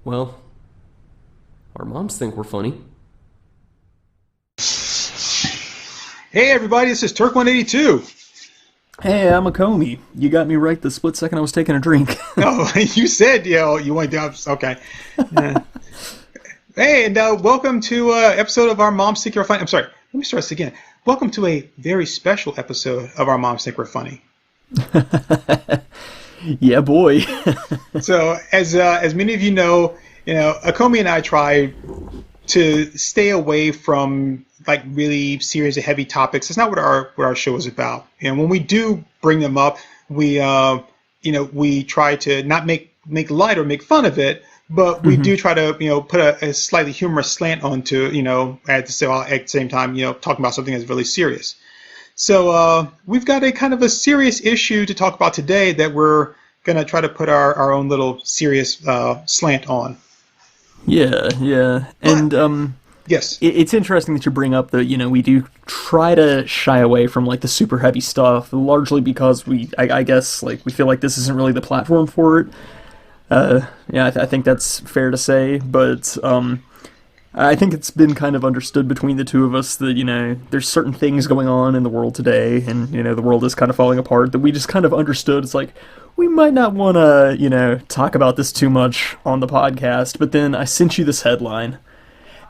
Well, our moms think we're funny. Hey everybody, this is Turk182. Hey, I'm a Comey. You got me right the split second I was taking a drink. Oh, you said you went down. Okay. Yeah. Hey, and welcome to episode of our Moms Think You're Funny. I'm sorry, let me start this again. Welcome to a very special episode of our Moms Think We're Funny. Yeah, boy. So, as many of you know, Akomi and I try to stay away from like really serious and heavy topics. It's not what our show is about. And when we do bring them up, we we try to not make light or make fun of it, but we do try to put a slightly humorous slant onto at the same time talking about something that's really serious. So we've got a kind of a serious issue to talk about today that we're going to try to put our own little serious slant on. Yeah. And Yes. it's interesting that you bring up that, we do try to shy away from like the super heavy stuff, largely because I guess like we feel like this isn't really the platform for it. I think that's fair to say, but I think it's been kind of understood between the two of us that, there's certain things going on in the world today, and, the world is kind of falling apart, that we just kind of understood. It's like, we might not want to, talk about this too much on the podcast, but then I sent you this headline,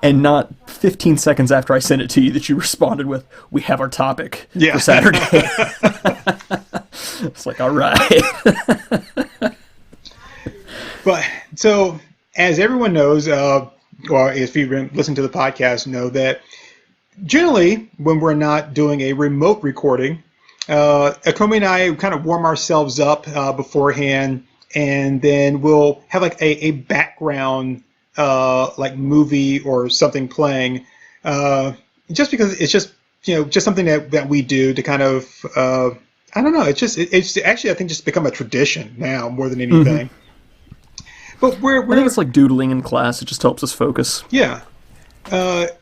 and not 15 seconds after I sent it to you that you responded with, "We have our topic for Saturday." It's like, all right. But so, as everyone knows, or if you listen to the podcast, know that generally when we're not doing a remote recording, Akomi and I kind of warm ourselves up beforehand, and then we'll have like a background like movie or something playing, just because it's just just something that we do to kind of I don't know. It's actually I think just become a tradition now more than anything. But I think it's like doodling in class. It just helps us focus. Yeah. But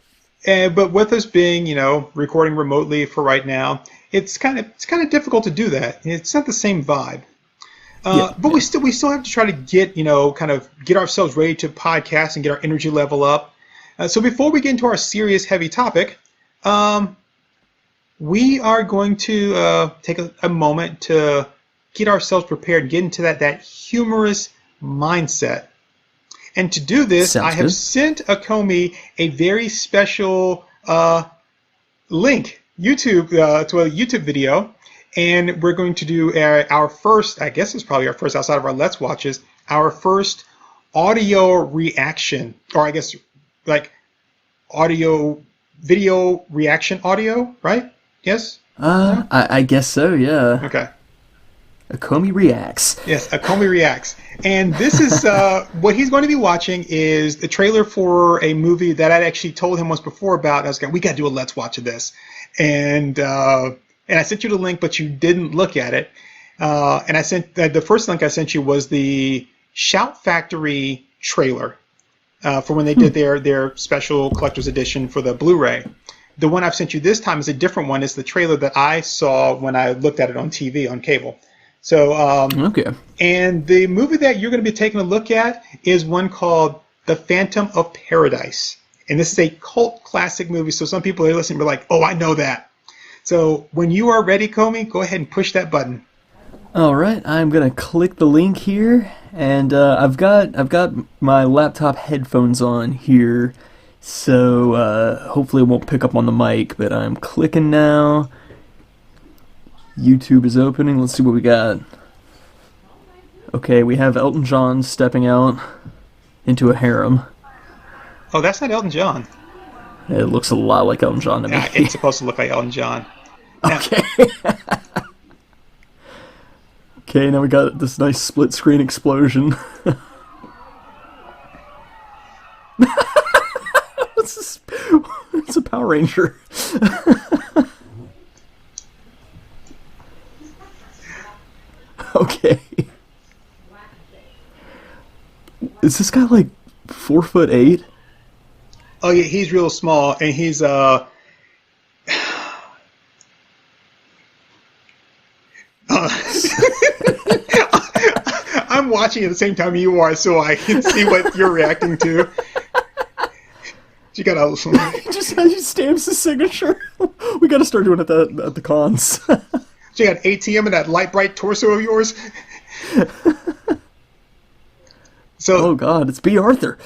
with us being, recording remotely for right now, it's kind of difficult to do that. It's not the same vibe. But we still have to try to get, kind of get ourselves ready to podcast and get our energy level up. So before we get into our serious, heavy topic, we are going to take a moment to get ourselves prepared, get into that humorous mindset. And to do this, I have sent Akomi a very special link to a YouTube video, and we're going to do our first, I guess it's probably our first outside of our Let's Watches, our first audio reaction, or I guess like video reaction audio, right? Yes? I guess so, yeah. Okay. Akomi reacts. Yes, Akomi reacts. And this is what he's going to be watching is the trailer for a movie that I'd actually told him once before about. I was going, we got to do a Let's Watch of this. And I sent you the link, but you didn't look at it. And I sent the first link I sent you was the Shout Factory trailer for when they did their special collector's edition for the Blu-ray. The one I've sent you this time is a different one. It's the trailer that I saw when I looked at it on TV, on cable. So, okay. And the movie that you're going to be taking a look at is one called The Phantom of Paradise. And this is a cult classic movie, so some people are listening and be like, oh, I know that. So when you are ready, Comey, go ahead and push that button. All right, I'm going to click the link here, and I've got my laptop headphones on here, so hopefully it won't pick up on the mic, but I'm clicking now. YouTube is opening. Let's see what we got. Okay, we have Elton John stepping out into a harem. Oh, that's not Elton John. It looks a lot like Elton John to me. Yeah, it's supposed to look like Elton John. Now, okay. Okay, now we got this nice split screen explosion. What's this? It's a Power Ranger. Okay. Is this guy like 4'8"? Oh yeah, he's real small, and he's I'm watching at the same time you are, so I can see what you're reacting to. You gotta. Just as he stamps his signature. We gotta start doing it at the cons. You got ATM and that light bright torso of yours. So, oh God, it's B. Arthur.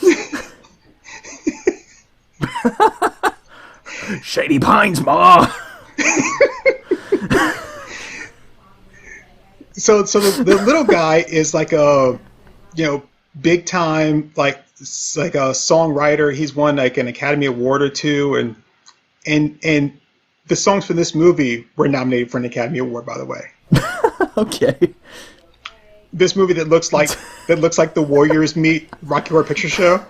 Shady Pines, ma. so the little guy is like a, big time like a songwriter. He's won like an Academy Award or two, and the songs for this movie were nominated for an Academy Award, by the way. Okay. This movie that looks like the Warriors meet Rocky Horror Picture Show.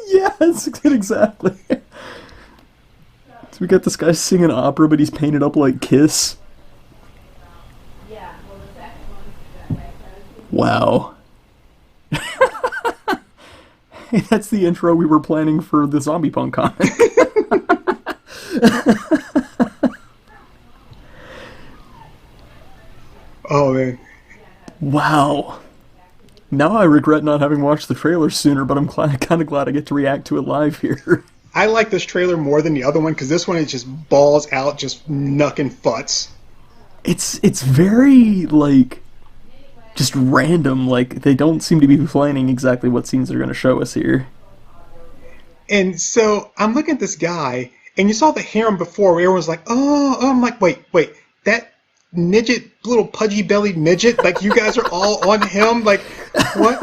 Yes, exactly. So we got this guy singing opera, but he's painted up like Kiss. Wow. Hey, that's the intro we were planning for the Zombie Punk comic. Oh man. Wow. Now I regret not having watched the trailer sooner, but I'm kind of glad I get to react to it live here. I like this trailer more than the other one because this one is just balls out, just knucking futz. It's very, like, just random. Like, they don't seem to be planning exactly what scenes they're going to show us here. And so I'm looking at this guy, and you saw the harem before where everyone's like, oh, I'm like, wait, that midget, little pudgy-bellied midget, like, you guys are all on him? Like, what?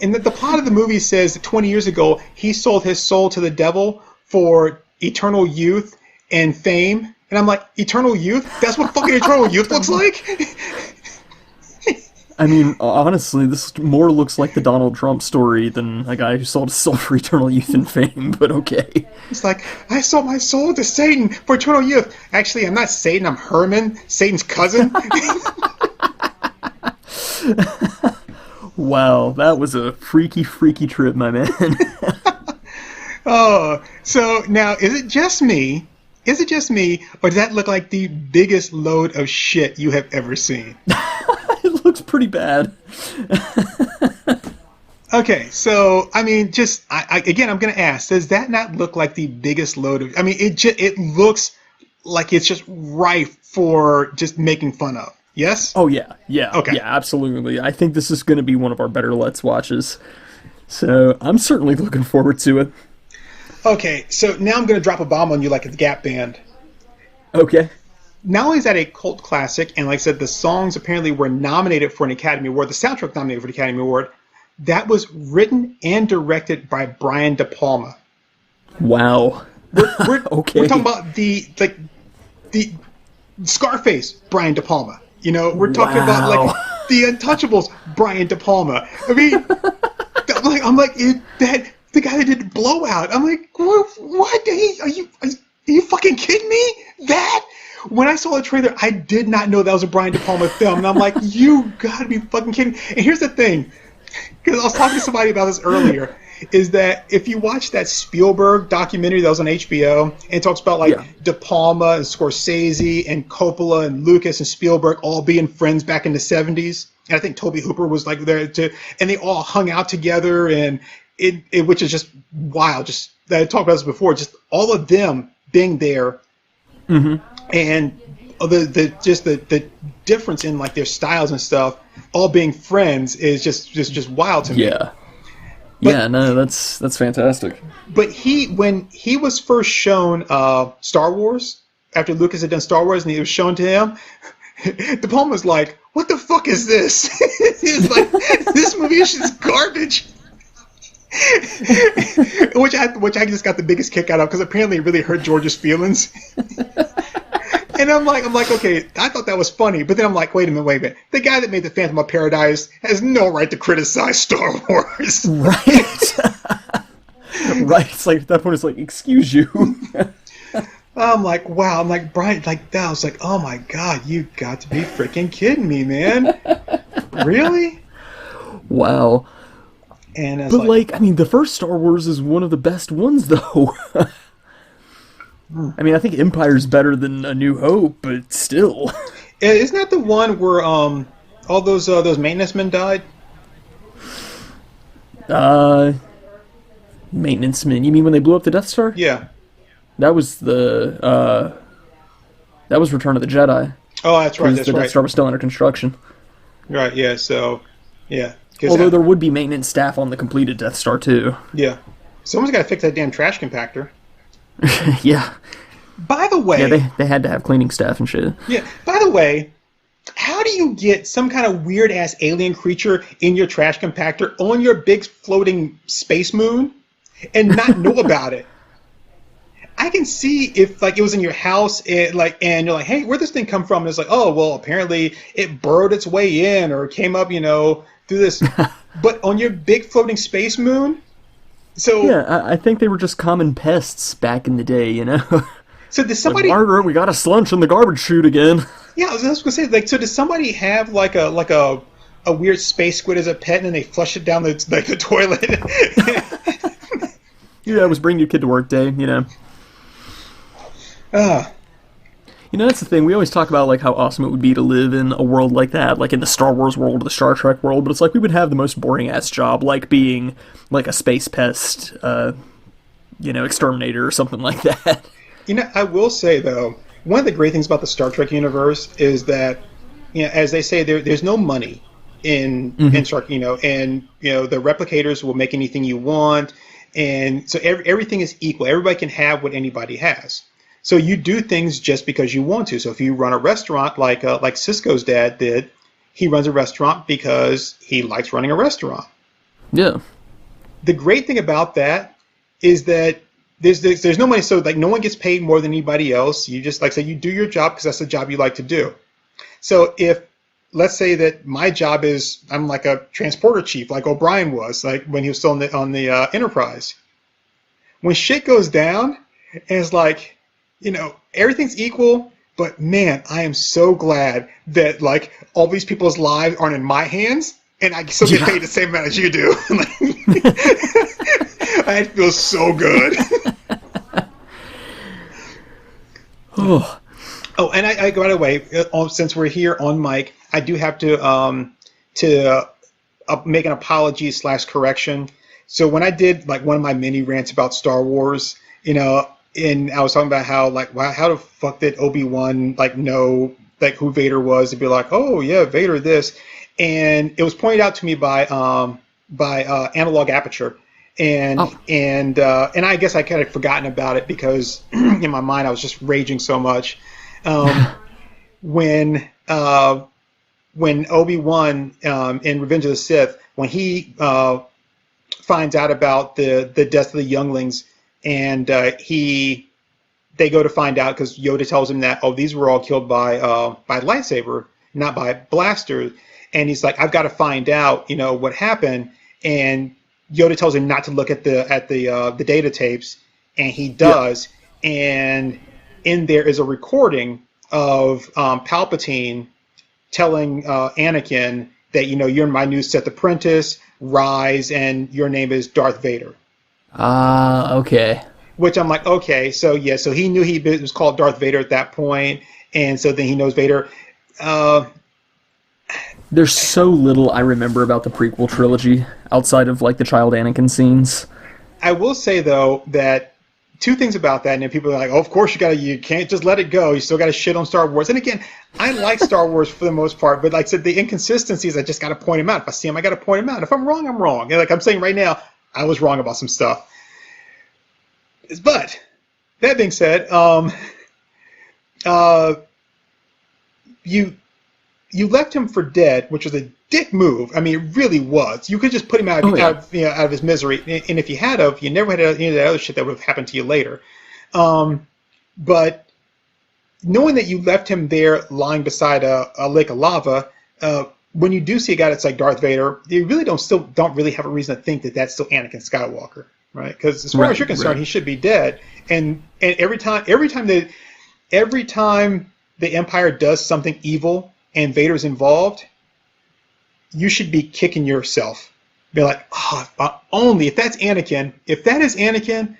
And the plot of the movie says that 20 years ago, he sold his soul to the devil for eternal youth and fame. And I'm like, eternal youth? That's what fucking eternal youth looks like? I mean, honestly, this more looks like the Donald Trump story than a guy who sold his soul for eternal youth and fame, but okay. It's like, I sold my soul to Satan for eternal youth. Actually, I'm not Satan, I'm Herman, Satan's cousin. Wow, that was a freaky trip, my man. Oh, so now, is it just me, or does that look like the biggest load of shit you have ever seen? It looks pretty bad. Okay, so, I mean, again, I'm going to ask, does that not look like the biggest load of... I mean, it looks like it's just rife for just making fun of. Yes? Oh, yeah. Okay. Yeah, absolutely. I think this is going to be one of our better Let's Watches. So, I'm certainly looking forward to it. Okay, so now I'm going to drop a bomb on you like a Gap Band. Okay. Not only is that a cult classic, and like I said, the songs apparently were nominated for an Academy Award, the soundtrack nominated for the Academy Award, that was written and directed by Brian De Palma. Wow. We're Okay. We're talking about the Scarface Brian De Palma. We're talking about Wow. like the Untouchables Brian De Palma. I mean, the guy that did Blowout. I'm like, what? Are you fucking kidding me? That? When I saw the trailer, I did not know that was a Brian De Palma film, and I'm like, you gotta be fucking kidding. And here's the thing, because I was talking to somebody about this earlier, is that if you watch that Spielberg documentary that was on HBO, and it talks about De Palma and Scorsese and Coppola and Lucas and Spielberg all being friends back in the 70s, and I think Tobe Hooper was like there too, and they all hung out together, and it which is just wild. Just that I talked about this before, just all of them being there, and the difference in like their styles and stuff, all being friends, is just wild to me. Yeah. Yeah, no, that's fantastic. But when he was first shown Star Wars, after Lucas had done Star Wars and he was shown to him, De Palma was like, what the fuck is this? He was like, this movie is just garbage. which I just got the biggest kick out of, because apparently it really hurt George's feelings. And I'm like, okay, I thought that was funny, but then I'm like, wait a minute. The guy that made the Phantom of Paradise has no right to criticize Star Wars. Right. Right. It's like, at that point, it's like, excuse you. I'm like, wow. I'm like, Brian, like that. I was like, oh my God, you got to be freaking kidding me, man. Really? Wow. And I was But, I mean, the first Star Wars is one of the best ones, though. I mean, I think Empire's better than A New Hope, but still. Isn't that the one where all those maintenance men died? Uh, maintenance men. You mean when they blew up the Death Star? Yeah. That was that was Return of the Jedi. Oh, that's right. Because That's the Death right. Star was still under construction. Right. Yeah. So, yeah. 'Cause, Although there would be maintenance staff on the completed Death Star too. yeah. Someone's got to fix that damn trash compactor. Yeah. By the way, Yeah, they had to have cleaning staff and shit. yeah. By the way, how do you get some kind of weird ass alien creature in your trash compactor on your big floating space moon and not know about it? I can see if like it was in your house and you're like, hey, where'd this thing come from? And it's like, oh well, apparently it burrowed its way in or came up, through this. But on your big floating space moon, so Yeah, I think they were just common pests back in the day, you know? so did Like, somebody? Margaret, we got a slunch in the garbage chute again. Yeah, I was gonna say, like, so does somebody have like a weird space squid as a pet, and then they flush it down the toilet? Yeah, it was bring your kid to work day, you know? Ah, You know, that's the thing. We always talk about, like, how awesome it would be to live in a world like that, like in the Star Wars world or the Star Trek world, but it's like we would have the most boring-ass job, like being, like, a space pest, exterminator or something like that. I will say though, one of the great things about the Star Trek universe is that, as they say, there's no money in Star, and the replicators will make anything you want, and so everything is equal. Everybody can have what anybody has. So you do things just because you want to. So if you run a restaurant like Cisco's dad did, he runs a restaurant because he likes running a restaurant. Yeah. The great thing about that is that there's no money, so like no one gets paid more than anybody else. You just, like say, you do your job because that's the job you like to do. So if let's say that my job is I'm like a transporter chief, like O'Brien was, like when he was still on the Enterprise. When shit goes down, and it's like, everything's equal. But man, I am so glad that like all these people's lives aren't in my hands, and I still get paid the same amount as you do. I feel so good. Oh. Oh, and I by the way, since we're here on mic, I do have to make an apology / correction. So when I did like one of my mini rants about Star Wars, and I was talking about how like, wow, how the fuck did Obi-Wan like know like who Vader was? And be like, oh yeah, Vader this, and it was pointed out to me by Analog Aperture. And I guess I kind of forgotten about it because in my mind I was just raging so much. When Obi-Wan in Revenge of the Sith, when he finds out about the death of the younglings, and they go to find out because Yoda tells him that these were all killed by lightsaber, not by blaster, and he's like, I've got to find out what happened, and Yoda tells him not to look at the data tapes, and he does. Yep. And in there is a recording of Palpatine telling Anakin that you're my new Sith apprentice, rise, and your name is Darth Vader. Okay. Which I'm like, okay, so yeah, so he knew he was called Darth Vader at that point, and so then he knows Vader. There's so little I remember about the prequel trilogy outside of like the child Anakin scenes. I will say though that two things about that, and then people are like, oh, of course you can't just let it go. You still got to shit on Star Wars. And again, I like Star Wars for the most part, but like I said, the inconsistencies, I just got to point them out. If I see them, I got to point them out. If I'm wrong, I'm wrong. And like I'm saying right now, I was wrong about some stuff. But that being said, you left him for dead, which was a dick move. I mean, it really was. You could just put him out of his misery, and if you had you never had any of that other shit that would have happened to you later. But knowing that you left him there lying beside a lake of lava, when you do see a guy that's like Darth Vader, you really don't really have a reason to think that that's still Anakin Skywalker, right? Because as far as you're concerned, he should be dead. And every time the Empire does something evil and Vader's involved, you should be kicking yourself. Be like, only if that's Anakin. If that is Anakin,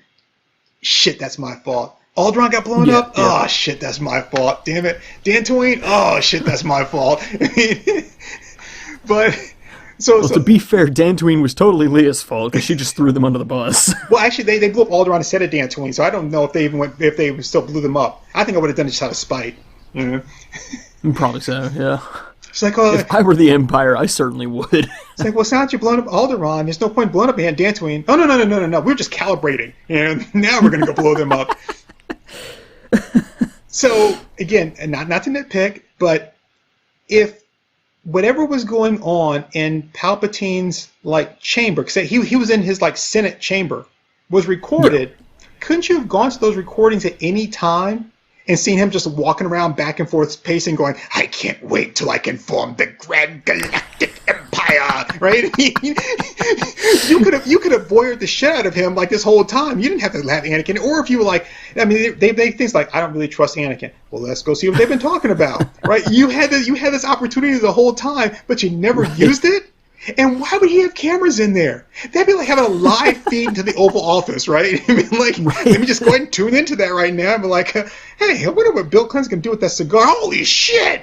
shit, that's my fault. Alderaan got blown up. Yeah. Oh shit, that's my fault. Damn it, Dantooine. Oh shit, that's my fault. But So, Well, so to be fair, Dantooine was totally Leah's fault because she just threw them under the bus. well, actually, they blew up Alderaan instead of Dantooine, so I don't know if they even went if they still blew them up. I think I would have done it just out of spite. You know? Probably so, yeah. It's like, oh, If I were the Empire, I certainly would. it's like, well, it's not that you're blowing up Alderaan. There's no point blowing up Dantooine. Oh, no. We're just calibrating, and now we're gonna go blow them up. So again, and not to nitpick, but if whatever was going on in Palpatine's like chamber, because he was in his like Senate chamber, was recorded, couldn't you have gone to those recordings at any time and seen him just walking around back and forth, pacing, going, "I can't wait till I can form the Grand Galactic Empire," right? You could have voyeured the shit out of him like this whole time. You didn't have to have Anakin, or if you were like, I mean, they make things like, "I don't really trust Anakin." Well, let's go see what they've been talking about, right? You had this opportunity the whole time, but you never used it. And why would he have cameras in there? That'd be like having a live feed to the Oval Office, right? I mean, like, let me just go ahead and tune into that right now and be like, hey, I wonder what Bill Clinton's going to do with that cigar. Holy shit!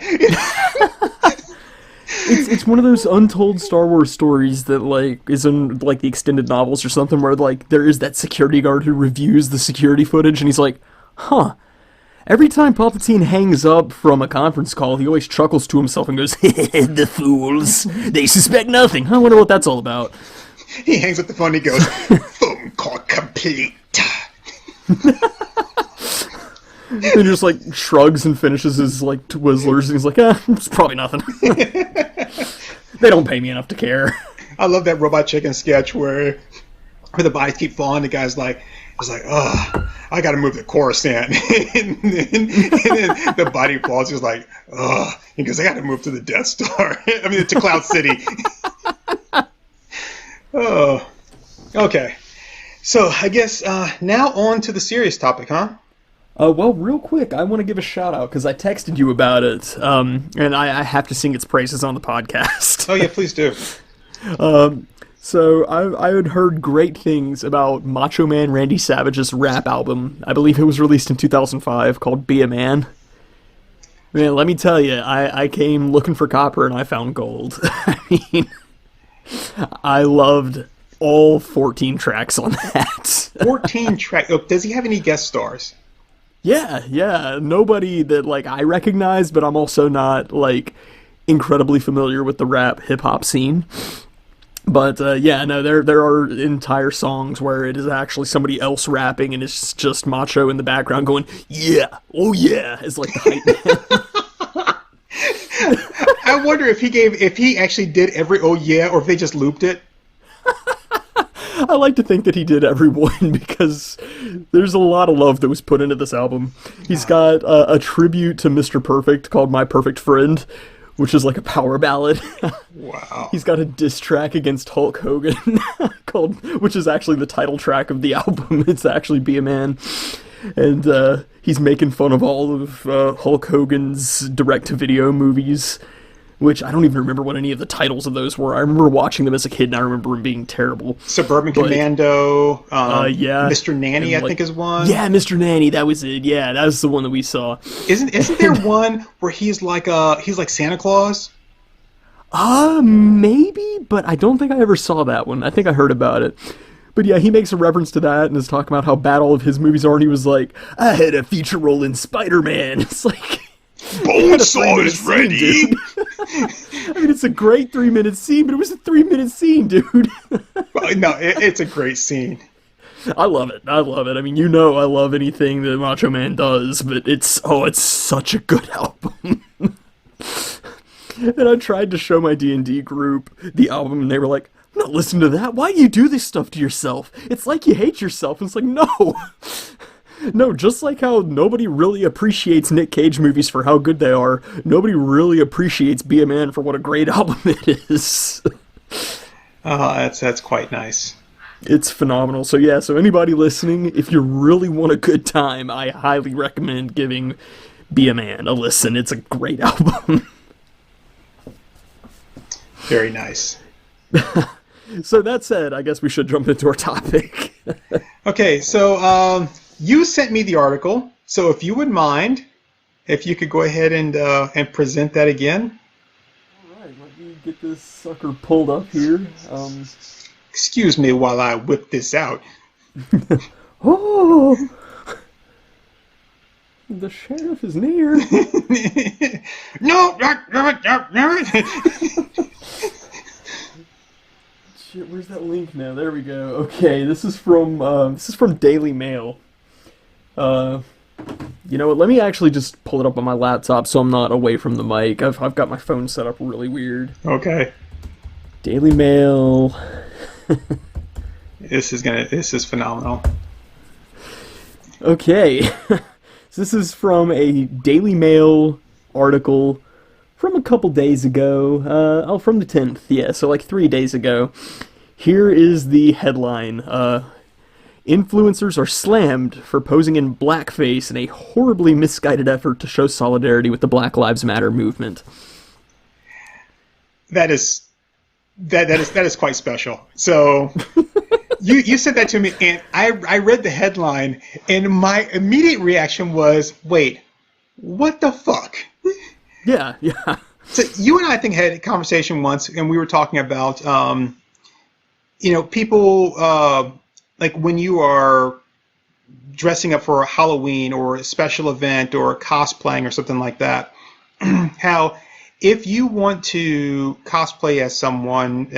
It's one of those untold Star Wars stories that, like, is in, like, the extended novels or something where, like, there is that security guard who reviews the security footage and he's like, huh. Every time Palpatine hangs up from a conference call, he always chuckles to himself and goes, the fools. They suspect nothing. I wonder what that's all about. He hangs up the phone and he goes, phone call complete. And just, like, shrugs and finishes his, like, Twizzlers, and he's like, it's probably nothing. They don't pay me enough to care. I love that Robot Chicken sketch where the bodies keep falling. The guy's like, oh, I got to move to Coruscant. and then the body falls. He's like, oh. He goes, I got to move to the Death Star. I mean, to Cloud City. Oh, okay. So I guess now on to the serious topic, huh? Well, real quick, I want to give a shout out because I texted you about it, and I have to sing its praises on the podcast. Oh yeah, please do. So I had heard great things about Macho Man Randy Savage's rap album. I believe it was released in 2005, called Be a Man. Man, let me tell you, I came looking for copper and I found gold. I mean, I loved all 14 tracks on that. 14 tracks. Oh, does he have any guest stars? Yeah. Nobody that, like, I recognize, but I'm also not, like, incredibly familiar with the rap hip-hop scene. But, there are entire songs where it is actually somebody else rapping, and it's just Macho in the background going, yeah, oh yeah, it's like the hype man. I wonder if he actually did every oh yeah, or if they just looped it. I like to think that he did every one because there's a lot of love that was put into this album. He's got a tribute to Mr. Perfect called My Perfect Friend, which is like a power ballad. Wow. He's got a diss track against Hulk Hogan which is actually the title track of the album. It's actually Be a Man. And he's making fun of all of Hulk Hogan's direct-to-video movies, which I don't even remember what any of the titles of those were. I remember watching them as a kid, and I remember them being terrible. Suburban Commando, yeah. Mr. Nanny, I think is one. Yeah, Mr. Nanny, that was it. Yeah, that was the one that we saw. Isn't there one where he's like Santa Claus? Maybe, but I don't think I ever saw that one. I think I heard about it. But yeah, he makes a reference to that and is talking about how bad all of his movies are, and he was like, I had a feature role in Spider-Man. It's like... Bonesaw is ready! I mean, it's a great 3-minute scene, but it was a 3-minute scene, dude. No, it's a great scene. I love it. I mean, you know I love anything that Macho Man does, but it's such a good album. And I tried to show my D&D group the album, and they were like, I'm not listening to that. Why do you do this stuff to yourself? It's like you hate yourself. And it's like, no. No, just like how nobody really appreciates Nick Cage movies for how good they are, nobody really appreciates Be a Man for what a great album it is. That's quite nice. It's phenomenal. So yeah, so anybody listening, if you really want a good time, I highly recommend giving Be a Man a listen. It's a great album. Very nice. So that said, I guess we should jump into our topic. Okay, so you sent me the article, so if you would mind, if you could go ahead and present that again. All right, let let me get this sucker pulled up here. Excuse me while I whip this out. Oh, the sheriff is near. No! Shit, where's that link now? There we go. Okay, this is from Daily Mail. You know what? Let me actually just pull it up on my laptop so I'm not away from the mic. I've got my phone set up really weird. Okay. Daily Mail. This is phenomenal. Okay. So this is from a Daily Mail article from a couple days ago. From the 10th, yeah, so like 3 days ago. Here is the headline. Influencers are slammed for posing in blackface in a horribly misguided effort to show solidarity with the Black Lives Matter movement. That is quite special. So you said that to me, and I read the headline, and my immediate reaction was, wait, what the fuck? Yeah, yeah. So you and I think had a conversation once, and we were talking about, people, like when you are dressing up for a Halloween or a special event or cosplaying or something like that, how if you want to cosplay as someone,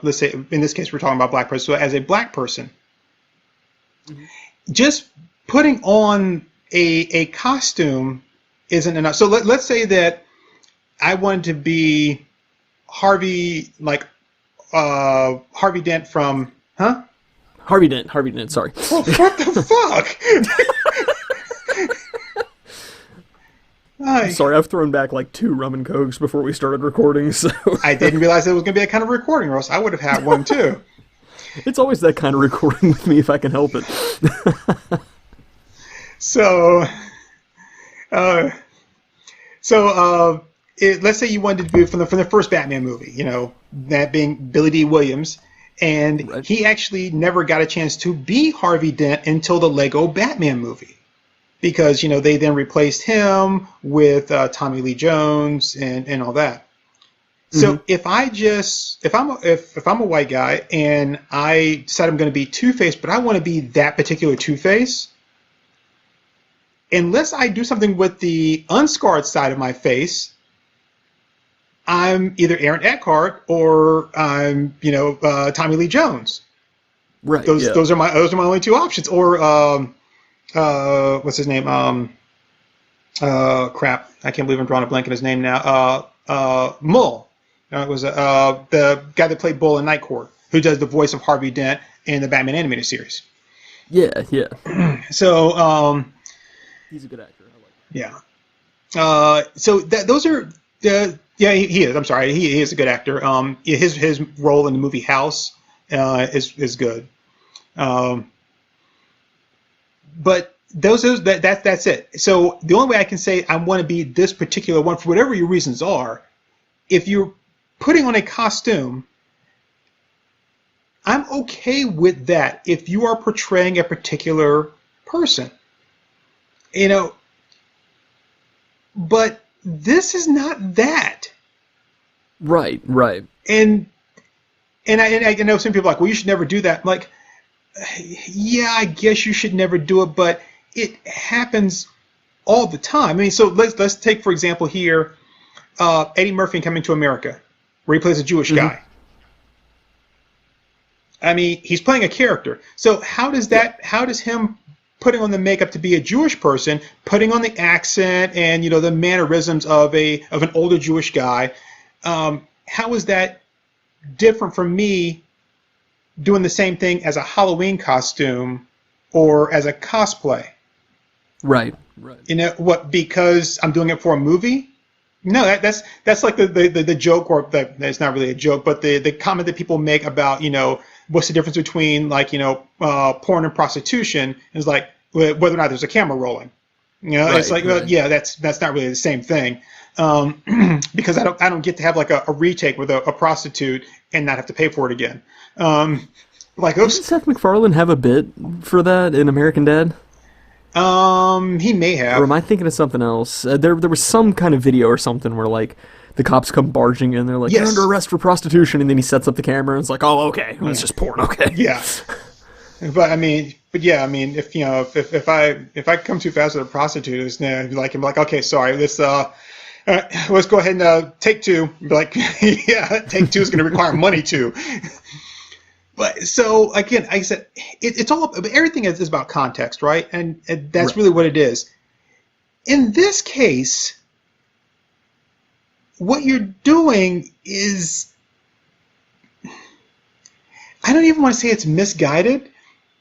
let's say in this case we're talking about black person, so as a black person, just putting on a costume isn't enough. So let's say that I wanted to be Harvey Dent from, huh? Harvey Dent, sorry. Oh, what the fuck? I'm sorry, I've thrown back like 2 rum and cokes before we started recording, so... I didn't realize it was going to be that kind of recording, or else I would have had one too. It's always that kind of recording with me if I can help it. Let's say you wanted to be from the first Batman movie, you know, that being Billy D. Williams, and right. He actually never got a chance to be Harvey Dent until the Lego Batman movie, because you know they then replaced him with Tommy Lee Jones and all that. So if I'm a white guy and I decide I'm going to be Two-Face, but I want to be that particular Two-Face, unless I do something with the unscarred side of my face, I'm either Aaron Eckhart or I'm Tommy Lee Jones. Right. Those are my only 2 options. Or what's his name? Crap! I can't believe I'm drawing a blank on his name now. Mull. It was the guy that played Bull in Night Court, who does the voice of Harvey Dent in the Batman animated series. Yeah. So He's a good actor. I like him. Yeah. So those are yeah, he is. I'm sorry, he is a good actor. His role in the movie House is good. But that's it. So the only way I can say I want to be this particular one, for whatever your reasons are, if you're putting on a costume, I'm okay with that if you are portraying a particular person. You know, but this is not that. Right. And I know some people are like, well, you should never do that. I'm like, yeah, I guess you should never do it, but it happens all the time. I mean, so let's take, for example, here, Eddie Murphy in Coming to America, where he plays a Jewish guy. I mean, he's playing a character. So how does him putting on the makeup to be a Jewish person, putting on the accent and the mannerisms of an older Jewish guy, how is that different from me doing the same thing as a Halloween costume or as a cosplay? Right. What? Because I'm doing it for a movie? No, that's like the joke, or that's not really a joke, but the comment that people make about what's the difference between porn and prostitution is like whether or not there's a camera rolling. It's like well, yeah, that's not really the same thing, because I don't get to have like a retake with a prostitute and not have to pay for it again. Didn't Seth MacFarlane have a bit for that in American Dad? He may have. Or am I thinking of something else? There was some kind of video or something where like the cops come barging in. They're like, Yes. "You're under arrest for prostitution," and then he sets up the camera and it's like, "Oh, okay, it's just porn, okay." Yeah. But yeah, if you know, if I come too fast with a prostitute, it's I'm like, okay, sorry, let's go ahead and take two. Be like, yeah, take two is going to require money too. But so again, like I said, it's all everything is about context, right? And that's really what it is. In this case, what you're doing is, I don't even want to say it's misguided.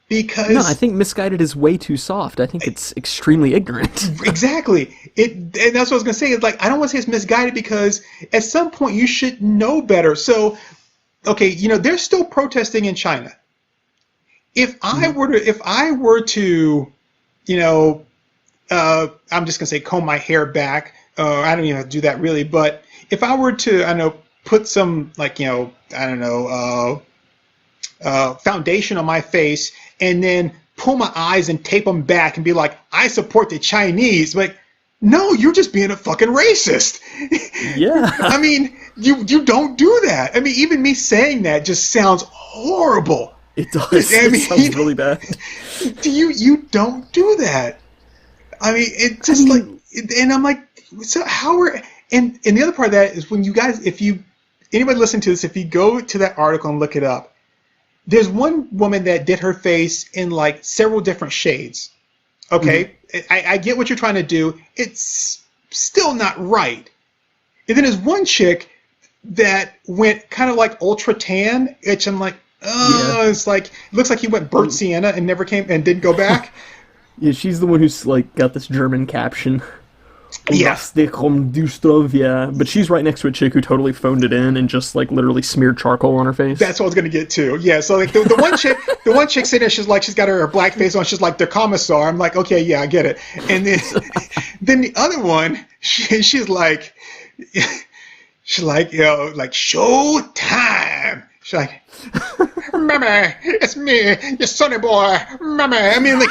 Because no, I think misguided is way too soft. I think it's extremely ignorant. Exactly. And that's what I was going to say. It's like, I don't want to say it's misguided because at some point you should know better. So, okay, they're still protesting in China. If I were to, I'm just going to say comb my hair back. I don't even have to do that really. But if I were to, put some foundation on my face and then pull my eyes and tape them back and be like, I support the Chinese. Like, no, you're just being a fucking racist. Yeah. I mean, you don't do that. I mean, even me saying that just sounds horrible. It does. It sounds really bad. You don't do that. I mean, and I'm like, so how are, and the other part of that is when you guys, anybody listen to this, if you go to that article and look it up, there's one woman that did her face in like several different shades. Okay, I get what you're trying to do. It's still not right. And then there's one chick that went kind of like ultra tan, which I'm like, It's like, it looks like he went burnt sienna and never came and didn't go back. Yeah, she's the one who's like got this German caption. Yeah. Yeah, but she's right next to a chick who totally phoned it in and just like literally smeared charcoal on her face. That's what I was gonna get to. Yeah, so like the one chick sitting there, she's got her black face on. She's like, the commissar. I'm like, okay, yeah, I get it. And then the other one, she's like, like show time. She's like, Mama, it's me, your sonny boy, Mama. I mean, like.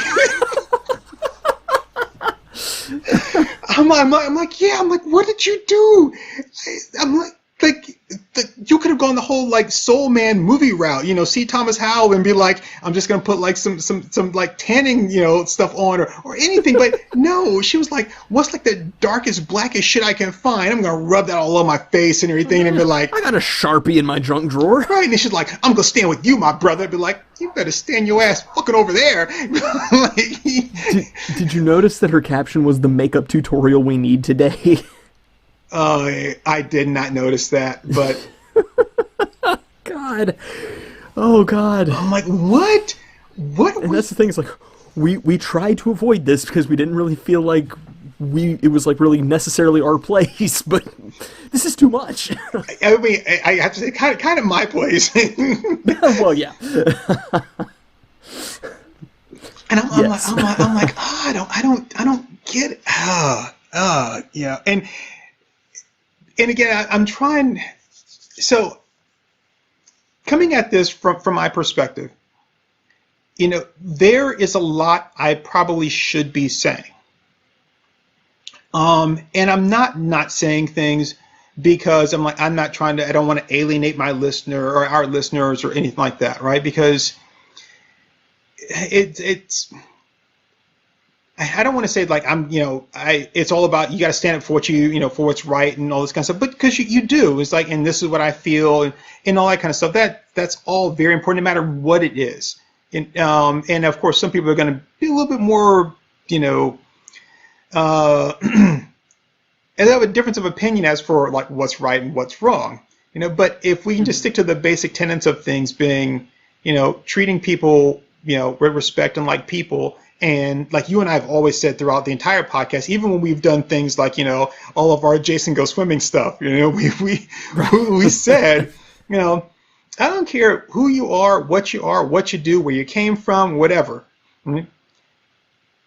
I'm like, yeah. I'm like, what did you do? I'm like, you could have gone the whole like Soul Man movie route, see Thomas Howell and be like, I'm just gonna put like some like tanning, stuff on or anything. But no, she was like, what's like the darkest, blackest shit I can find? I'm gonna rub that all on my face and everything, and be like, I got a Sharpie in my junk drawer. Right, and she's like, I'm gonna stand with you, my brother. I'd be like, you better stand your ass fucking over there. Did you notice that her caption was the makeup tutorial we need today? I did not notice that, but God. Oh God. I'm like, what? And that's the thing, is like we tried to avoid this because we didn't really feel like it was like really necessarily our place, but this is too much. I mean, I have to say, kind of my place. Well, yeah. And I'm like, oh, I don't get it. Yeah. And again, I'm trying. So, coming at this from my perspective, there is a lot I probably should be saying. And I'm not saying things because I'm not trying to, I don't want to alienate my listener or our listeners or anything like that, right? Because it's I don't want to say like it's all about, you got to stand up for what for what's right and all this kind of stuff, but because you do, it's like, and this is what I feel and all that kind of stuff. That's all very important, no matter what it is. And of course, some people are going to be a little bit more, and they have a difference of opinion as for like what's right and what's wrong, but if we can just stick to the basic tenets of things being, treating people, with respect and like people. And like you and I have always said throughout the entire podcast, even when we've done things like, all of our Jason Go Swimming stuff, we said, I don't care who you are, what you do, where you came from, whatever.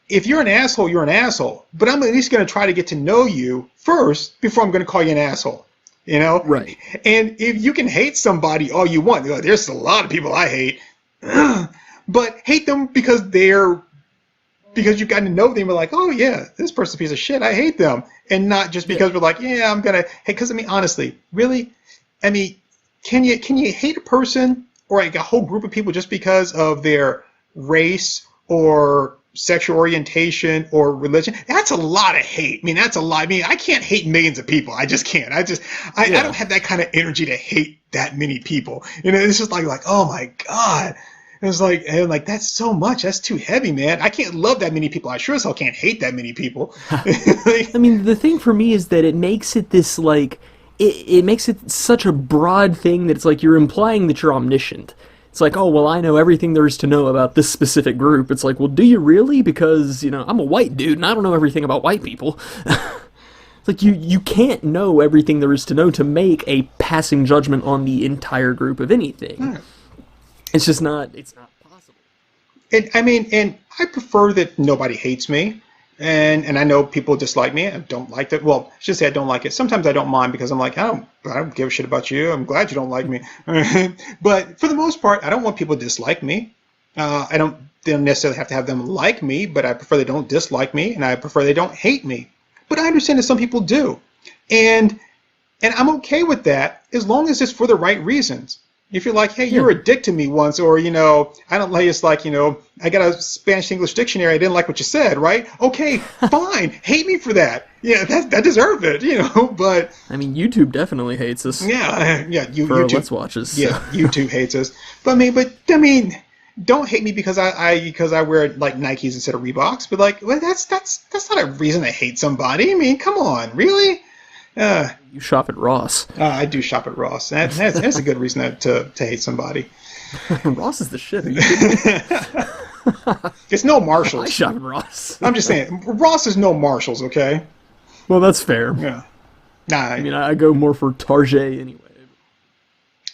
If you're an asshole, you're an asshole. But I'm at least going to try to get to know you first before I'm going to call you an asshole. Right. And if you can hate somebody all you want, there's a lot of people I hate, but hate them because they're because you've gotten to know them, we're like, oh yeah, this person's a piece of shit. I hate them, and not just because we're like, yeah, I'm gonna. Hey, because I mean, honestly, really, I mean, can you hate a person or like a whole group of people just because of their race or sexual orientation or religion? That's a lot of hate. I mean, that's a lot. I mean, I can't hate millions of people. I just can't. I don't have that kind of energy to hate that many people. You know, it's just like, oh my God. It was like, and like, that's so much. That's too heavy, man. I can't love that many people. I sure as hell can't hate that many people. I mean, the thing for me is that it makes it this, like, it makes it such a broad thing that it's like you're implying that you're omniscient. It's like, oh, well, I know everything there is to know about this specific group. It's like, well, do you really? Because, you know, I'm a white dude and I don't know everything about white people. It's like, you can't know everything there is to know to make a passing judgment on the entire group of anything. It's just not, it's not possible. And I mean, and I prefer that nobody hates me. And I know people dislike me. I don't like that. Well, I should say I don't like it. Sometimes I don't mind because I'm like, I don't give a shit about you. I'm glad you don't like me. But for the most part, I don't want people to dislike me. They don't necessarily have to have them like me, but I prefer they don't dislike me, and I prefer they don't hate me. But I understand that some people do. And I'm okay with that as long as it's for the right reasons. If you're like, hey, you were a dick to me once, or, you know, I don't like, it's like, you know, I got a Spanish-English dictionary, I didn't like what you said, right? Okay, fine, hate me for that. Yeah, that deserve it, you know, but... I mean, YouTube definitely hates us. Yeah, for YouTube. Let's Watches. So. Yeah, YouTube hates us. But I mean, don't hate me because I wear, like, Nikes instead of Reeboks, but, like, well, that's not a reason to hate somebody. I mean, come on, really? You shop at Ross. I do shop at Ross. That's a good reason to hate somebody. Ross is the shit. It's no Marshalls. I shop at Ross. I'm just saying, Ross is no Marshalls, okay? Well, that's fair. Yeah. Nah. I mean, I go more for Target anyway.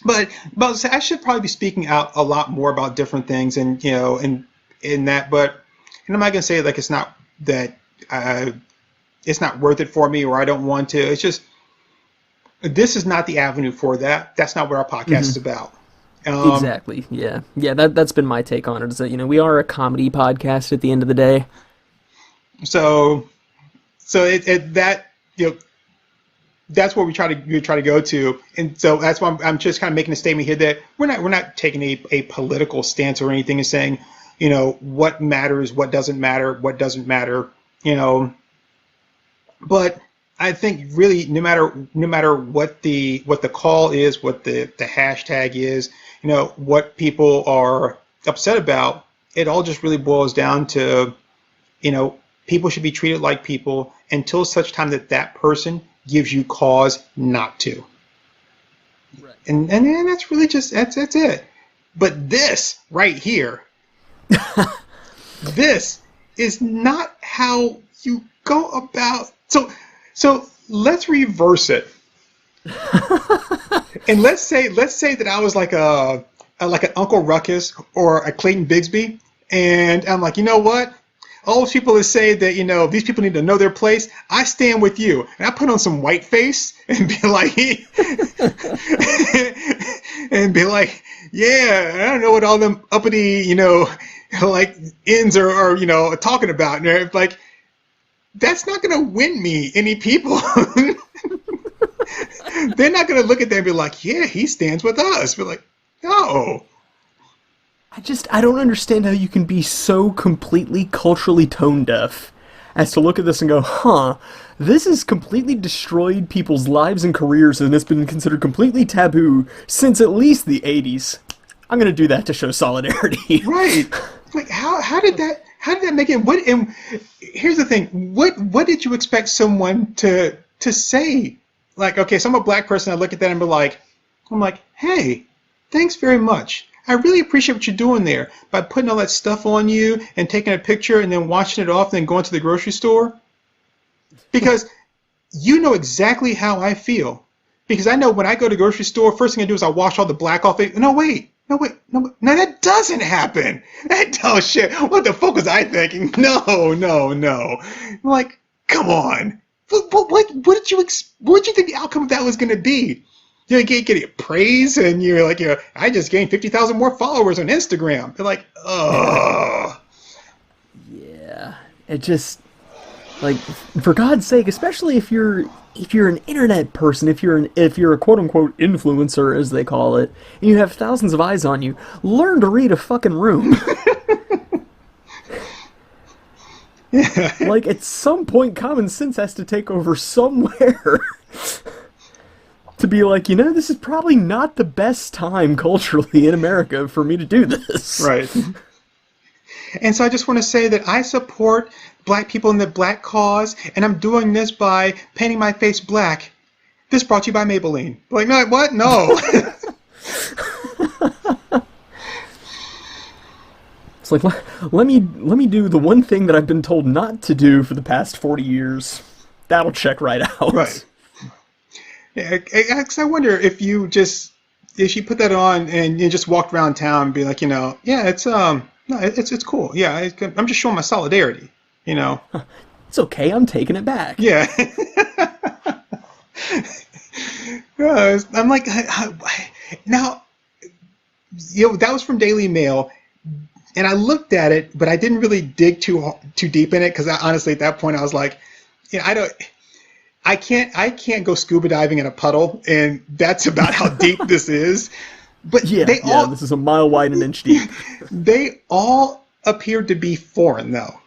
But I should probably be speaking out a lot more about different things, and you know, in that. But I'm not gonna say like it's not that. It's not worth it for me, or I don't want to. It's just, this is not the avenue for that. That's not what our podcast is about. Exactly. Yeah. That's been my take on it. Is that, you know, we are a comedy podcast at the end of the day. So that, you know, that's what we try to go to, and so that's why I'm just kind of making a statement here that we're not taking a political stance or anything, and saying, you know, what matters, what doesn't matter, you know. But I think really no matter what the call is, what the hashtag is, you know, what people are upset about, it all just really boils down to, you know, people should be treated like people until such time that person gives you cause not to. Right. And that's really just that's it. But this right here, this is not how you go about. So let's reverse it, and let's say that I was like an Uncle Ruckus or a Clayton Bigsby, and I'm like, you know what? All those people that say that, you know, these people need to know their place, I stand with you, and I put on some white face and be like, yeah, I don't know what all them uppity, you know, like ends are you know, talking about, and they're like. That's not going to win me any people. They're not going to look at them and be like, yeah, he stands with us. We're like, no. I don't understand how you can be so completely culturally tone deaf as to look at this and go, huh, this has completely destroyed people's lives and careers and it's been considered completely taboo since at least the 80s. I'm going to do that to show solidarity. Right. Like, how did that make it? What? And here's the thing. What did you expect someone to say? Like, okay, so I'm a black person. I look at that and I'm like, hey, thanks very much. I really appreciate what you're doing there by putting all that stuff on you and taking a picture and then washing it off and then going to the grocery store. Because you know exactly how I feel. Because I know when I go to the grocery store, first thing I do is I wash all the black off it. No, that doesn't happen. Shit. What the fuck was I thinking? No. I'm like, come on. What did you think the outcome of that was going to be? You get praise, and you're like, I just gained 50,000 more followers on Instagram. They're like, oh. Yeah. it just, like, for God's sake, especially if you're an internet person, if you're a quote unquote influencer as they call it, and you have thousands of eyes on you, learn to read a fucking room. Like, at some point, common sense has to take over somewhere. To be like, this is probably not the best time culturally in America for me to do this. Right. And so I just want to say that I support black people in the black cause, and I'm doing this by painting my face black. This brought to you by Maybelline. Like, no, what? No. It's like, let me do the one thing that I've been told not to do for the past 40 years. That'll check right out. Right. Yeah, 'cause I wonder if you put that on and you just walked around town and be like, yeah, it's no, it's cool. Yeah, I'm just showing my solidarity. It's okay. I'm taking it back. Yeah. I'm like, now, that was from Daily Mail. And I looked at it, but I didn't really dig too deep in it because honestly, at that point, I was like, I can't go scuba diving in a puddle, and that's about how deep this is. But this is a mile wide and an inch deep. They all appeared to be foreign, though.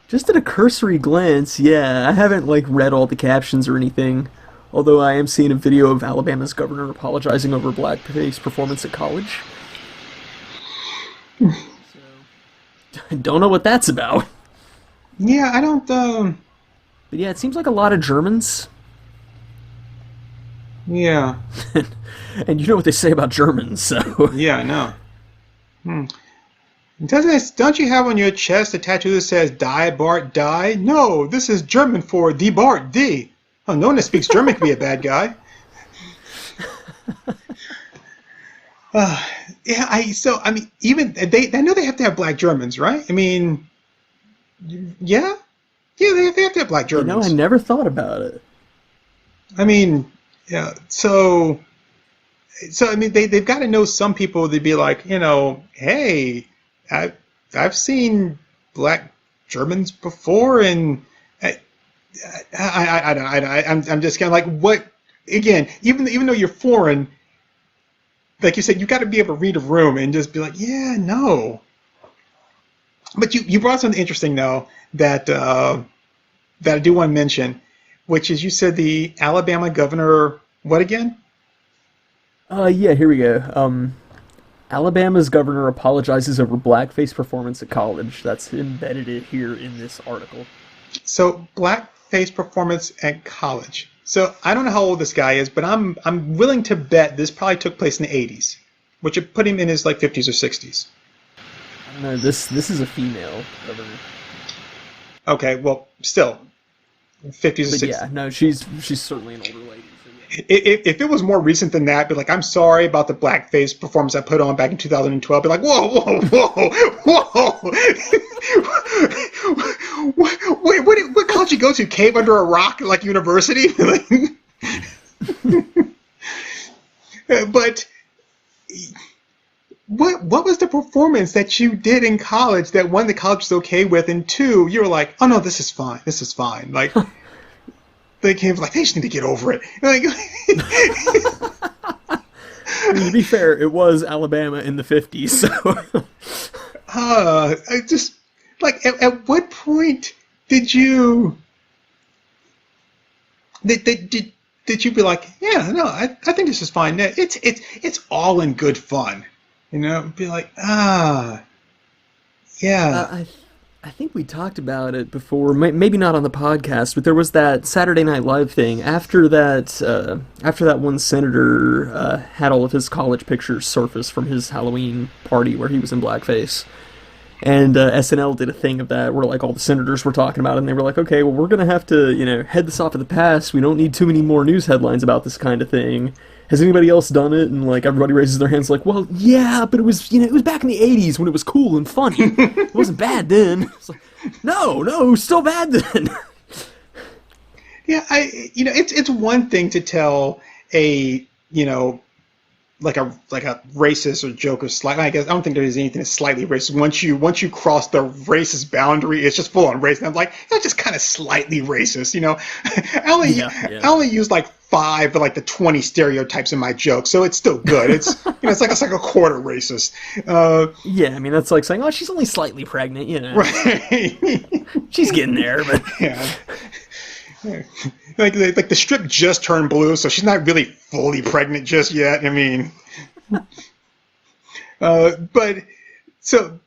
Just at a cursory glance, yeah, I haven't read all the captions or anything. Although I am seeing a video of Alabama's governor apologizing over blackface performance at college. So, I don't know what that's about. Yeah, I don't, But yeah, it seems like a lot of Germans. Yeah. And you know what they say about Germans, so... Yeah, I know. Don't you have on your chest a tattoo that says, Die, Bart, die? No, this is German for Die, Bart, die. Oh, no one that speaks German can be a bad guy. Even I know they have to have black Germans, right? I mean, yeah, they have to have black Germans. I never thought about it. I mean, yeah. So I mean, they've got to know some people. They'd be like, hey, I've seen black Germans before, and I'm just kind of like, what? Again, even though you're foreign, like you said, you got to be able to read a room and just be like, yeah, no. But you brought something interesting though that I do want to mention, which is you said the Alabama governor, what again? Yeah, here we go. Alabama's governor apologizes over blackface performance at college. That's embedded here in this article. So blackface performance at college. So I don't know how old this guy is, but I'm willing to bet this probably took place in the 80s, which would put him in his 50s or 60s. I don't know. This is a female governor. Okay, well, still 50s or 60s. Yeah, no, she's certainly an older lady. So yeah. If it was more recent than that, be like, I'm sorry about the blackface performance I put on back in 2012. Be like, whoa. What college you go to? Cave under a rock, university? But what was the performance that you did in college that one, the college was okay with, and two, you were like, oh no, this is fine. They came they just need to get over it. To be fair, it was Alabama in the 50s, so... I just, at what point did you... Did you be like, yeah, no, I think this is fine. It's all in good fun. Be like, yeah. I think we talked about it before, maybe not on the podcast, but there was that Saturday Night Live thing after that one senator had all of his college pictures surface from his Halloween party where he was in blackface. And SNL did a thing of that where all the senators were talking about it, and they were like, okay, well, we're going to have to, head this off of the past. We don't need too many more news headlines about this kind of thing. Has anybody else done it? And everybody raises their hands well, yeah, but it was, it was back in the 80s when it was cool and funny. It wasn't bad then. It's no, it was still bad then. Yeah, it's one thing to tell a like a racist or joke or slightly. I guess I don't think there's anything that's slightly racist. Once you cross the racist boundary, it's just full on racist. And I'm like, that's just kind of slightly racist, you know. I only use like 5 but like the 20 stereotypes in my joke, so it's still good. It's it's like a quarter racist. Yeah, I mean that's like saying, oh, she's only slightly pregnant, you know. Right. She's getting there, but Yeah. Like the strip just turned blue, so she's not really fully pregnant just yet. I mean, but so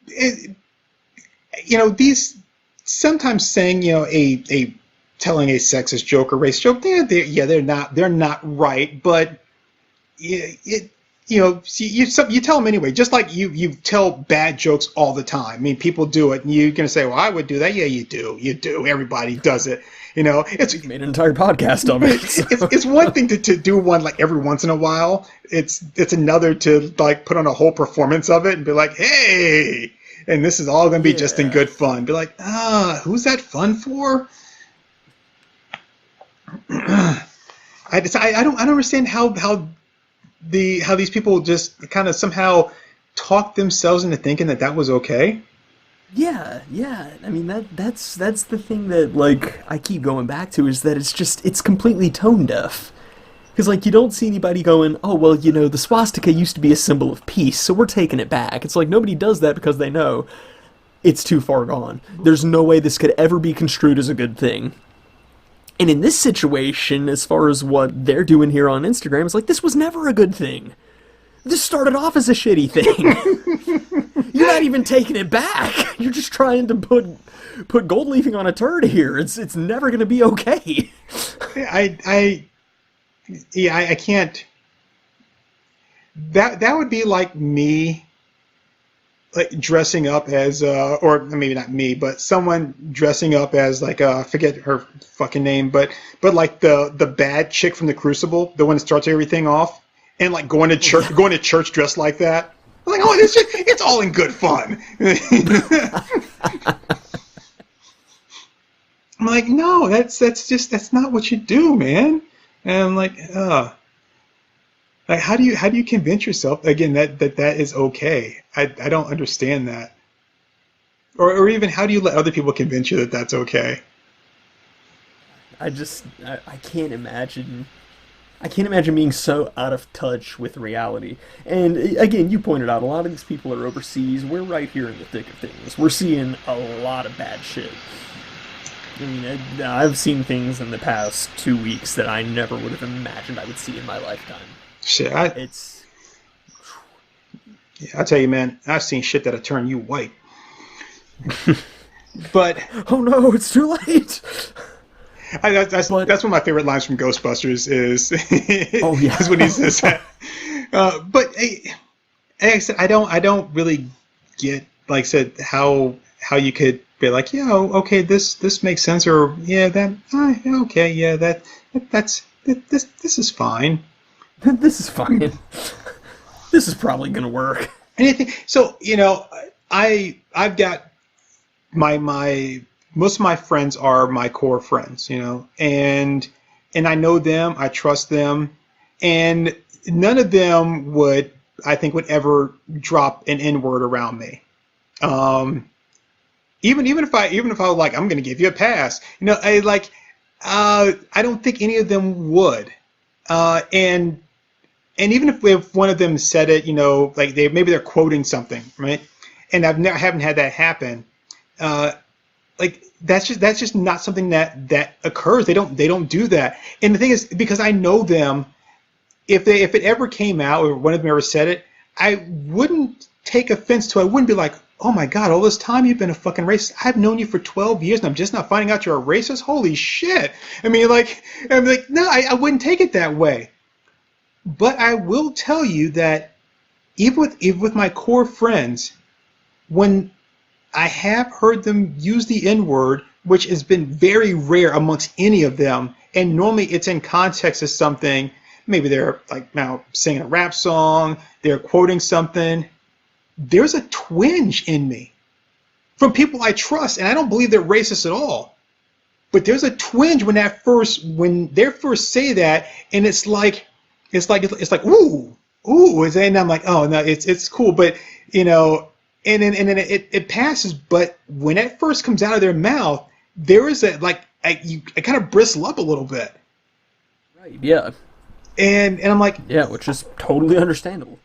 these sometimes saying a telling a sexist joke or race joke, they're not right, but you tell them anyway. Just like you tell bad jokes all the time. I mean, people do it, and you're gonna say, "Well, I would do that." Yeah, you do. Everybody does it. It's made an entire podcast of it. So. It's one thing to do one like every once in a while. It's another to like put on a whole performance of it and be like, hey, and this is all gonna be just in good fun. Be like, who's that fun for? I don't understand how these people just kind of somehow talk themselves into thinking that was okay. Yeah. I mean that's the thing that like I keep going back to is that it's completely tone deaf. Because like you don't see anybody going, oh well, the swastika used to be a symbol of peace, so we're taking it back. It's like nobody does that because they know it's too far gone. There's no way this could ever be construed as a good thing. And in this situation, as far as what they're doing here on Instagram, it's like this was never a good thing. This started off as a shitty thing. You're not even taking it back. You're just trying to put gold leafing on a turd here. It's never going to be okay. I can't. That would be like me, like dressing up as, or maybe not me, but someone dressing up as like I forget her fucking name, but like the bad chick from The Crucible, the one that starts everything off. And like going to church dressed like that. I'm like, it's all in good fun. I'm like, no, that's not what you do, man. And I'm like, like how do you convince yourself again that is okay? I don't understand that. Or even how do you let other people convince you that that's okay? I can't imagine. I can't imagine being so out of touch with reality. And again, you pointed out a lot of these people are overseas. We're right here in the thick of things. We're seeing a lot of bad shit. I mean, I've seen things in the past 2 weeks that I never would have imagined I would see in my lifetime. Shit, I tell you, man, I've seen shit that'll turn you white. But oh no, it's too late. That's one of my favorite lines from Ghostbusters is oh yeah is when he says that. But like I said, I don't really get, like I said, how you could be like, yeah, okay, this makes sense, or yeah, that okay, yeah, this is fine. This is fine. This is probably gonna work. Anything. So I've got my most of my friends are my core friends, and I know them, I trust them, and none of them would ever drop an N-word around me. Even if I was like, I'm going to give you a pass, I don't think any of them would. And even if one of them said it, like maybe they're quoting something, right? And haven't had that happen. Like that's just not something that occurs. They don't do that. And the thing is, because I know them, if it ever came out or one of them ever said it, I wouldn't take offense to it. I wouldn't be like, oh my God, all this time you've been a fucking racist. I've known you for 12 years and I'm just not finding out you're a racist? Holy shit. I mean, I'm like, no, I wouldn't take it that way. But I will tell you that even with my core friends, when I have heard them use the N-word, which has been very rare amongst any of them, and normally it's in context of something. Maybe they're like now singing a rap song, they're quoting something. There's a twinge in me from people I trust, and I don't believe they're racist at all. But there's a twinge when they first say that, and it's like ooh, ooh, and I'm like, oh no, it's cool, but you know, and then it passes. But when it first comes out of their mouth, there is I kind of bristle up a little bit, Right. Yeah. and I'm like, Yeah, which is totally understandable.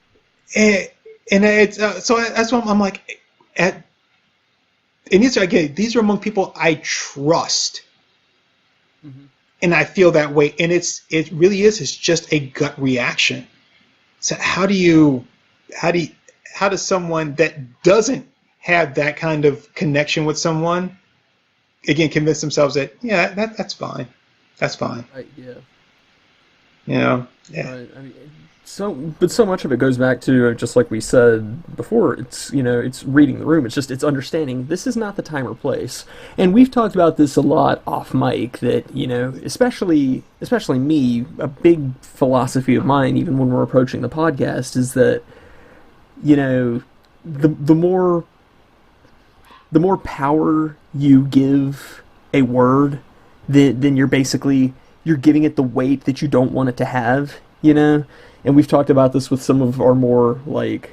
and it's so that's why I'm like, and these are among people I trust. And I feel that way, and it really is. It's just a gut reaction. So how does someone that doesn't have that kind of connection with someone, again, convince themselves that that's fine, that's fine, Right. Yeah. you know? Yeah, Right. I mean, but so much of it goes back to just like we said before. It's it's reading the room. It's understanding this is not the time or place. And we've talked about this a lot off mic. That especially me, a big philosophy of mine, even when we're approaching the podcast, is that the more power you give a word, then you're giving it the weight that you don't want it to have. And we've talked about this with some of our more like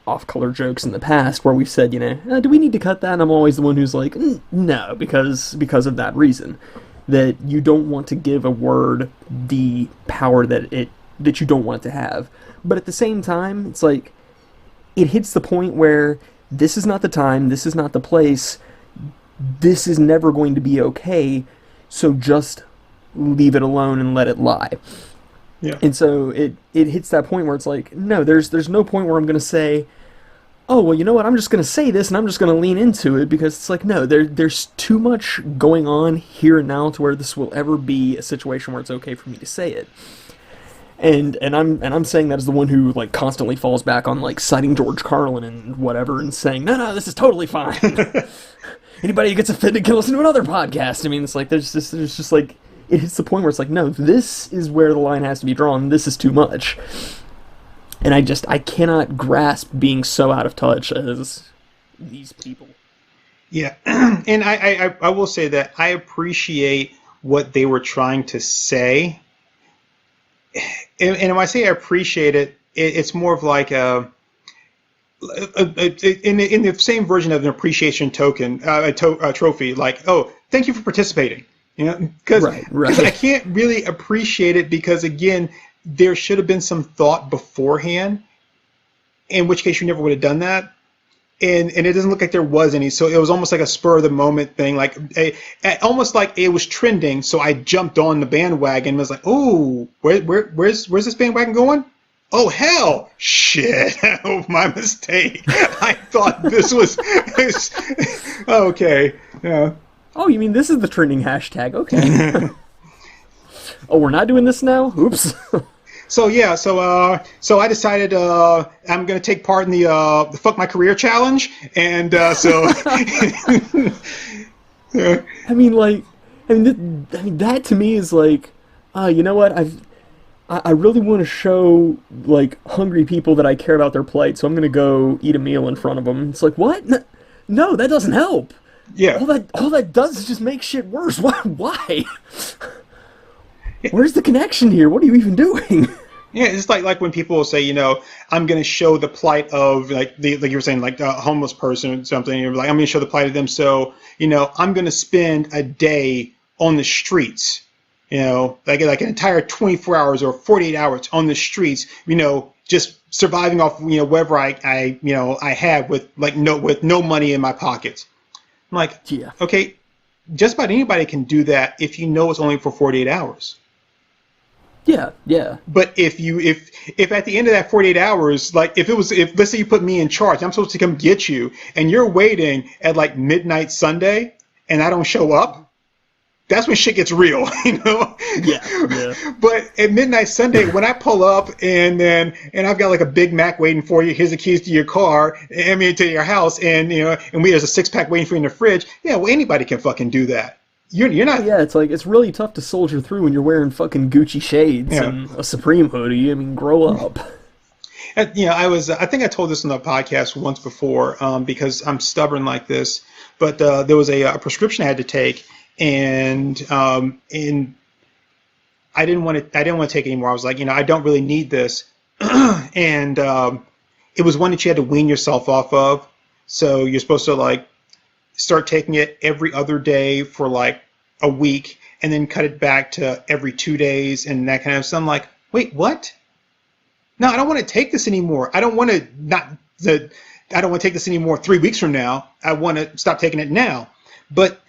off-color jokes in the past, where we've said, do we need to cut that? And I'm always the one who's like, no, because of that reason, that you don't want to give a word the power that you don't want it to have. But at the same time, it's like it hits the point where this is not the time, this is not the place, this is never going to be okay. So just leave it alone and let it lie. yeah, And so it hits that point where it's like, no, there's no point where I'm going to say, oh, well, you know what, I'm just going to say this and I'm just going to lean into it, because it's like, no, there's too much going on here and now to where this will ever be a situation where it's okay for me to say it. And I'm saying that as the one who like constantly falls back on like citing George Carlin and whatever and saying, no, this is totally fine. Anybody who gets offended can listen to another podcast. I mean, it's like there's just like, it hits the point where it's like, no, this is where the line has to be drawn. This is too much. And I cannot grasp being so out of touch as these people. yeah. And I will say that I appreciate what they were trying to say. And when I say I appreciate it, it's more of like in the same version of an appreciation token, a trophy, like, oh, thank you for participating. Because Right. I can't really appreciate it, because again, there should have been some thought beforehand, in which case you never would have done that. And it doesn't look like there was any, so it was almost like a spur of the moment thing, like almost like it was trending, so I jumped on the bandwagon and was like, oh, where's this bandwagon going? Oh, hell, shit, oh, my mistake. I thought this was okay. Yeah. Oh, you mean this is the trending hashtag? Okay. Oh, we're not doing this now? Oops. So yeah, so I decided I'm gonna take part in the Fuck My Career challenge, and so I mean, that to me is like, you know what? I really want to show like hungry people that I care about their plight, so I'm gonna go eat a meal in front of them. It's like, what? No, that doesn't help. yeah. All that does is just make shit worse. Why? Where's the connection here? What are you even doing? Yeah, it's like when people will say, I'm going to show the plight of like you were saying, like a homeless person or something. You're like, I'm going to show the plight of them. So, I'm going to spend a day on the streets, like an entire 24 hours or 48 hours on the streets, just surviving off, whatever I have with no money in my pockets. I'm like, Yeah. okay, just about anybody can do that if it's only for 48 hours. Yeah. But if at the end of that 48 hours, like if let's say you put me in charge, I'm supposed to come get you, and you're waiting at like midnight Sunday, and I don't show up, that's when shit gets real, Yeah. But at midnight Sunday, when I pull up and I've got like a Big Mac waiting for you, here's the keys to your car, to your house, and there's a 6-pack waiting for you in the fridge. Yeah, well, anybody can fucking do that. You're not. Yeah, it's like it's really tough to soldier through when you're wearing fucking Gucci shades and a Supreme hoodie. I mean, grow up. I think I told this on the podcast once before, because I'm stubborn like this. But there was a prescription I had to take, and I didn't want to take it anymore. I was like, I don't really need this. and it was one that you had to wean yourself off of. So you're supposed to like start taking it every other day for like a week, and then cut it back to every 2 days and that kind of stuff. I'm like, wait, what? No, I don't want to take this anymore. I don't want to I don't want to take this anymore 3 weeks from now. I want to stop taking it now. But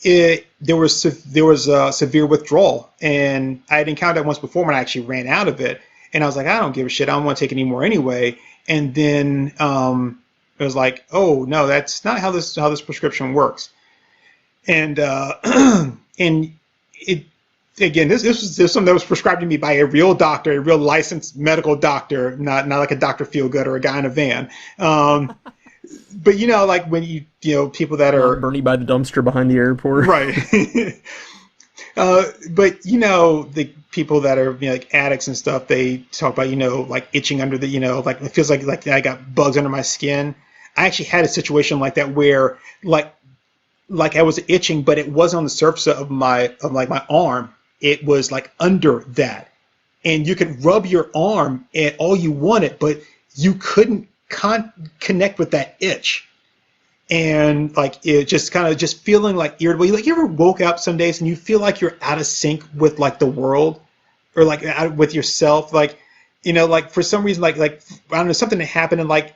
there was a severe withdrawal, and I had encountered that once before when I actually ran out of it, and I was like, I don't give a shit. I don't want to take it anymore anyway. And then it was like, oh no, that's not how this prescription works. And and it again, this was something that was prescribed to me by a real doctor, a real licensed medical doctor, not like a Dr. Feelgood or a guy in a van. But like when people that are Bernie by the dumpster behind the airport. right. But the people that are like addicts and stuff, they talk about like itching under the like it feels like I got bugs under my skin. I actually had a situation like that where like I was itching, but it wasn't on the surface of my arm. It was like under that, and you could rub your arm and all you wanted, but you couldn't connect with that itch. And like it just kind of just feeling like irritable. You ever woke up some days and you feel like you're out of sync with like the world, or like with yourself, like like for some reason like I don't know, something that happened, and like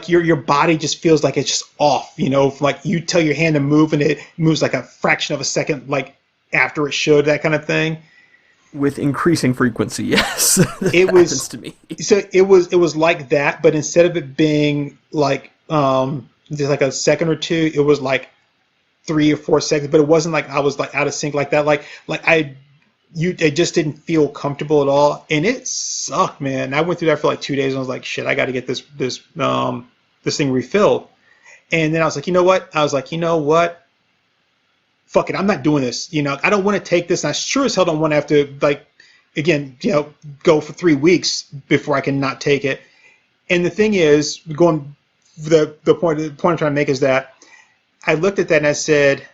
your body just feels like it's just off. Like you tell your hand to move and it moves like a fraction of a second like after it should, that kind of thing. With increasing frequency, yes. It was happens to me. So it was like that, but instead of it being like just like a second or two, it was like 3 or 4 seconds. But it wasn't like I was like out of sync like that. Like I just didn't feel comfortable at all, and it sucked, man. I went through that for like 2 days, and I was like, shit, I got to get this thing refilled. And then I was like, you know what? Fuck it, I'm not doing this. I don't want to take this, and I sure as hell don't want to have to like again, go for 3 weeks before I can not take it. And the thing is, the point I'm trying to make is that I looked at that and I said,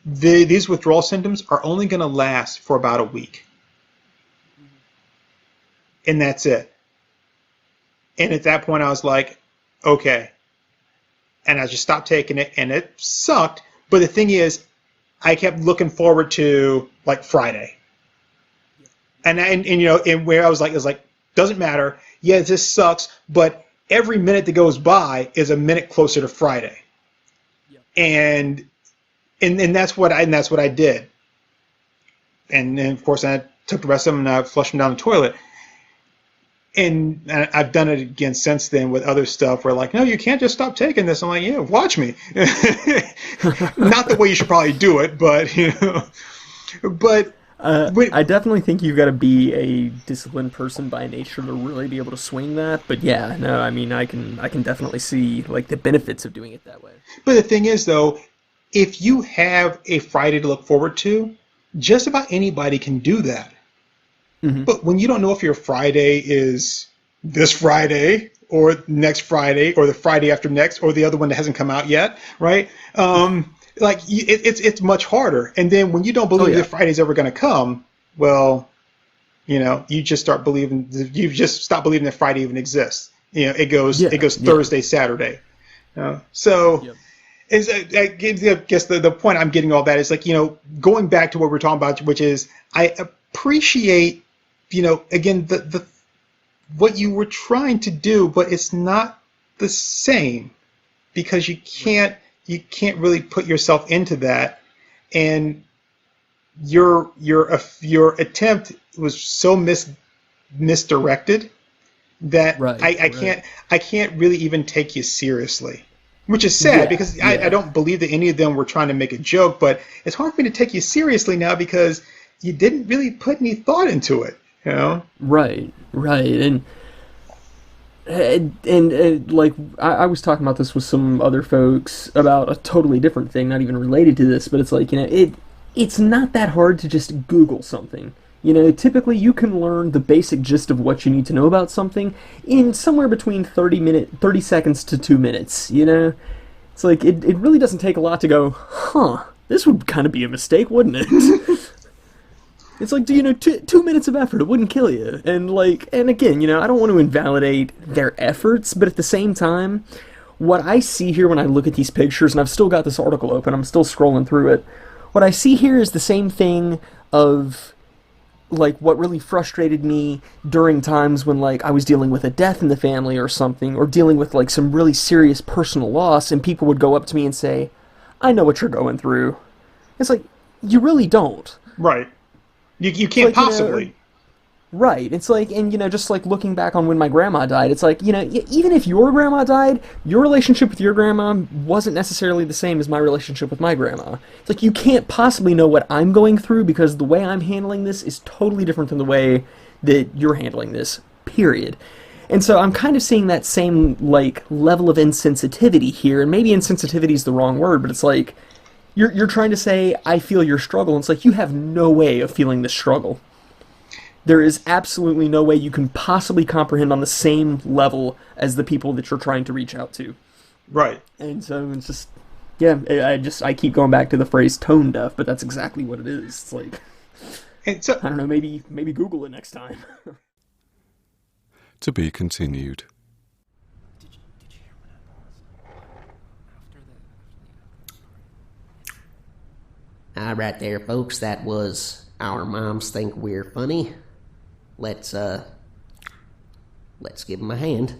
these withdrawal symptoms are only going to last for about a week. And that's it. And at that point I was like, okay. And I just stopped taking it, and it sucked. But the thing is, I kept looking forward to like Friday. And where I was like, doesn't matter. Yeah, this sucks, but every minute that goes by is a minute closer to Friday. Yep. And that's what I did. And then of course I took the rest of them and I flushed them down the toilet. And I've done it again since then with other stuff where like, no, you can't just stop taking this. I'm like, yeah, watch me. Not the way you should probably do it, but but I definitely think you've got to be a disciplined person by nature to really be able to swing that. But yeah, no, I mean, I can definitely see like the benefits of doing it that way. But the thing is, though, if you have a Friday to look forward to, just about anybody can do that. Mm-hmm. But when you don't know if your Friday is this Friday or next Friday or the Friday after next or the other one that hasn't come out yet, right? It's much harder. And then when you don't believe that Friday's ever going to come, well, you just stop believing that Friday even exists. It goes Thursday, Saturday. So yep. I guess the point I'm getting all that is like, going back to what we're talking about, which is I appreciate, again, the what you were trying to do, but it's not the same because you can't really put yourself into that, and your attempt was so misdirected that I can't really even take you seriously, which is sad because I don't believe that any of them were trying to make a joke, but it's hard for me to take you seriously now because you didn't really put any thought into it. Right, and like I was talking about this with some other folks about a totally different thing, not even related to this, but it's like, it's not that hard to just Google something. Typically you can learn the basic gist of what you need to know about something in somewhere between 30 seconds to 2 minutes. It's like it really doesn't take a lot to go, this would kind of be a mistake, wouldn't it? It's like, you know, 2 minutes of effort, it wouldn't kill you. And like, and again, you know, I don't want to invalidate their efforts, but at the same time, what I see here when I look at these pictures, and I've still got this article open, I'm still scrolling through it, what I see here is the same thing of, like, what really frustrated me during times when, like, I was dealing with a death in the family or something, or dealing with, like, some really serious personal loss, and people would go up to me and say, I know what you're going through. It's like, you really don't. Right. You can't like, you know, possibly. Right. It's like, and, you know, just like looking back on when my grandma died, it's like, you know, even if your grandma died, your relationship with your grandma wasn't necessarily the same as my relationship with my grandma. It's like, you can't possibly know what I'm going through because the way I'm handling this is totally different than the way that you're handling this, period. And so I'm kind of seeing that same, like, level of insensitivity here, and maybe insensitivity is the wrong word, but it's like, you're trying to say, I feel your struggle, and it's like, you have no way of feeling this struggle. There is absolutely no way you can possibly comprehend on the same level as the people that you're trying to reach out to. Right. And so it's just, yeah, I keep going back to the phrase tone deaf, but that's exactly what it is. It's like, And so, I don't know, maybe Google it next time. To be continued. All right there, folks. That was Our Moms Think We're Funny. Let's give them a hand.